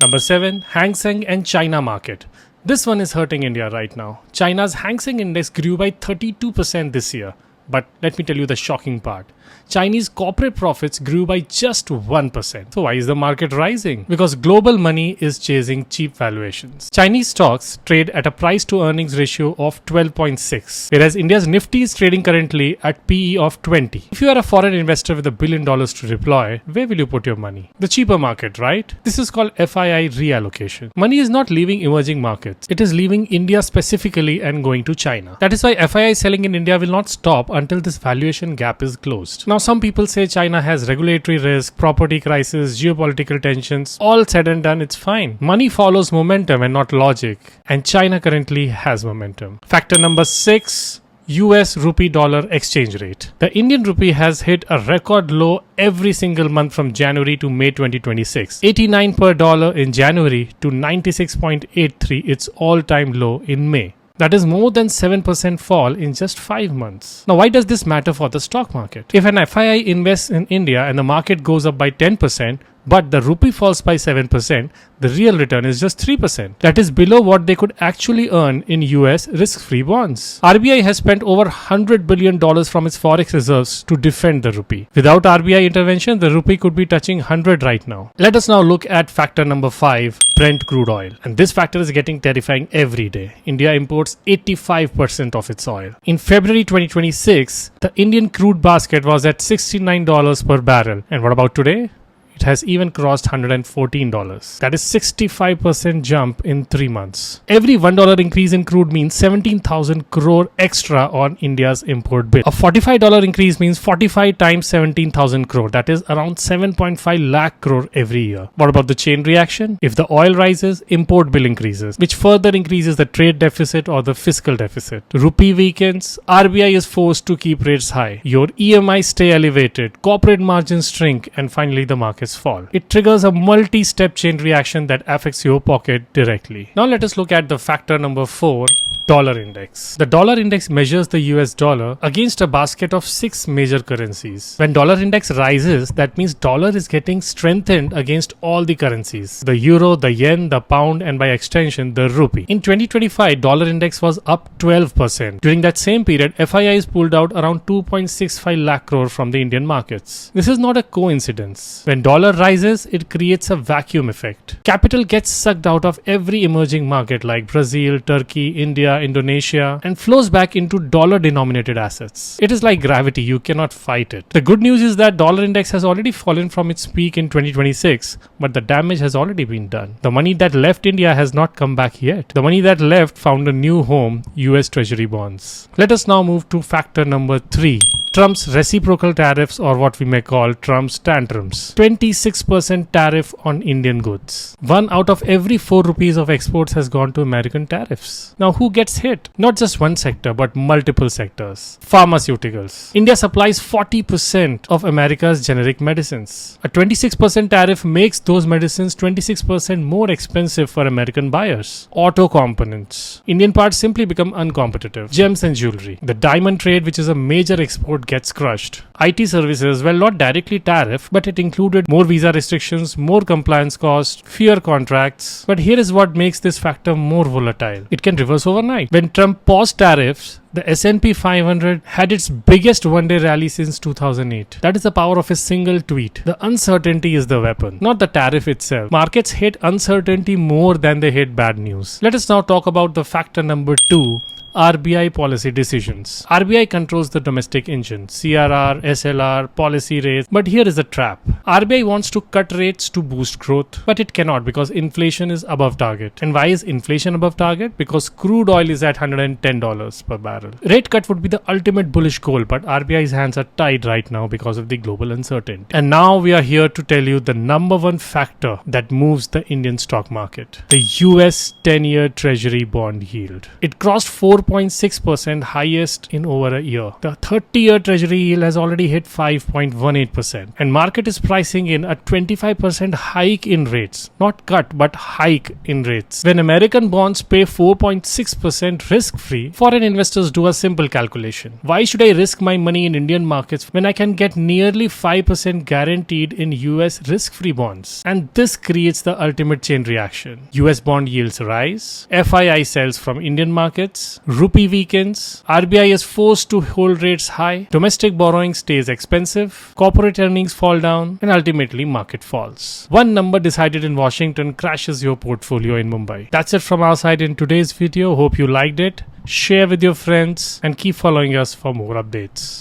Number 7. Hang Seng and China market. This one is hurting India right now. China's Hang Seng index grew by 32% this year. But let me tell you the shocking part. Chinese corporate profits grew by just 1%. So why is the market rising? Because global money is chasing cheap valuations. Chinese stocks trade at a price to earnings ratio of 12.6, whereas India's Nifty is trading currently at PE of 20. If you are a foreign investor with $1 billion to deploy, where will you put your money? The cheaper market, right? This is called FII reallocation. Money is not leaving emerging markets. It is leaving India specifically and going to China. That is why FII selling in India will not stop until this valuation gap is closed. Now, some people say China has regulatory risk, property crisis, geopolitical tensions. All said and done, it's fine. Money follows momentum and not logic. And China currently has momentum. Factor number 6. US rupee dollar exchange rate. The Indian rupee has hit a record low every single month from January to May 2026. 89 per dollar in January to 96.83, its all-time low in May. That is more than 7% fall in just 5 months. Now, why does this matter for the stock market? If an FII invests in India and the market goes up by 10%, but the rupee falls by 7%, the real return is just 3%. That is below what they could actually earn in US risk-free bonds. RBI has spent over $100 billion from its forex reserves to defend the rupee. Without RBI intervention, the rupee could be touching 100 right now. Let us now look at factor number 5, Brent Crude oil. And this factor is getting terrifying every day. India imports 85% of its oil. In February 2026, the Indian crude basket was at $69 per barrel. And what about today? It has even crossed $114. That is 65% jump in 3 months. Every $1 increase in crude means 17,000 crore extra on India's import bill. A $45 increase means 45 times 17,000 crore. That is around 7.5 lakh crore every year. What about the chain reaction? If the oil rises, import bill increases, which further increases the trade deficit or the fiscal deficit. Rupee weakens, RBI is forced to keep rates high. Your EMIs stay elevated, corporate margins shrink, and finally the markets fall. It triggers a multi-step chain reaction that affects your pocket directly. Now let us look at the factor number 4, dollar index. The dollar index measures the US dollar against a basket of 6 major currencies. When dollar index rises, that means dollar is getting strengthened against all the currencies. The euro, the yen, the pound, and by extension, the rupee. In 2025, dollar index was up 12%. During that same period, FIIs pulled out around 2.65 lakh crore from the Indian markets. This is not a coincidence. When dollar rises, it creates a vacuum effect. Capital gets sucked out of every emerging market like Brazil, Turkey, India, Indonesia, and flows back into dollar-denominated assets. It is like gravity, you cannot fight it. The good news is that dollar index has already fallen from its peak in 2026, but the damage has already been done. The money that left India has not come back yet. The money that left found a new home, US Treasury bonds. Let us now move to factor number 3. Trump's reciprocal tariffs, or what we may call Trump's tantrums. 26% tariff on Indian goods. 1 out of every 4 rupees of exports has gone to American tariffs. Now who gets hit? Not just one sector, but multiple sectors. Pharmaceuticals. India supplies 40% of America's generic medicines. A 26% tariff makes those medicines 26% more expensive for American buyers. Auto components. Indian parts simply become uncompetitive. Gems and jewelry. The diamond trade, which is a major export, gets crushed. IT services, well, not directly tariff, but it included more visa restrictions, more compliance costs, fewer contracts. But here is what makes this factor more volatile. It can reverse overnight. When Trump paused tariffs, the S&P 500 had its biggest one-day rally since 2008. That is the power of a single tweet. The uncertainty is the weapon, not the tariff itself. Markets hate uncertainty more than they hate bad news. Let us now talk about the factor number 2, RBI policy decisions. RBI controls the domestic engine, CRR, SLR, policy rates. But here is a trap. RBI wants to cut rates to boost growth, but it cannot because inflation is above target. And why is inflation above target? Because crude oil is at $110 per barrel. Rate cut would be the ultimate bullish goal, but RBI's hands are tied right now because of the global uncertainty. And now we are here to tell you the number one factor that moves the Indian stock market. The US 10-year Treasury bond yield. It crossed 4.6%, highest in over a year. The 30-year Treasury yield has already already hit 5.18%, and market is pricing in a 25% hike in rates. Not cut, but hike in rates. When American bonds pay 4.6% risk-free, foreign investors do a simple calculation. Why should I risk my money in Indian markets when I can get nearly 5% guaranteed in US risk-free bonds? And this creates the ultimate chain reaction. US bond yields rise, FII sells from Indian markets, rupee weakens, RBI is forced to hold rates high, domestic borrowing stays expensive, corporate earnings fall down, and ultimately market falls. One number decided in Washington crashes your portfolio in Mumbai. That's it from our side in today's video. Hope you liked it. Share with your friends and keep following us for more updates.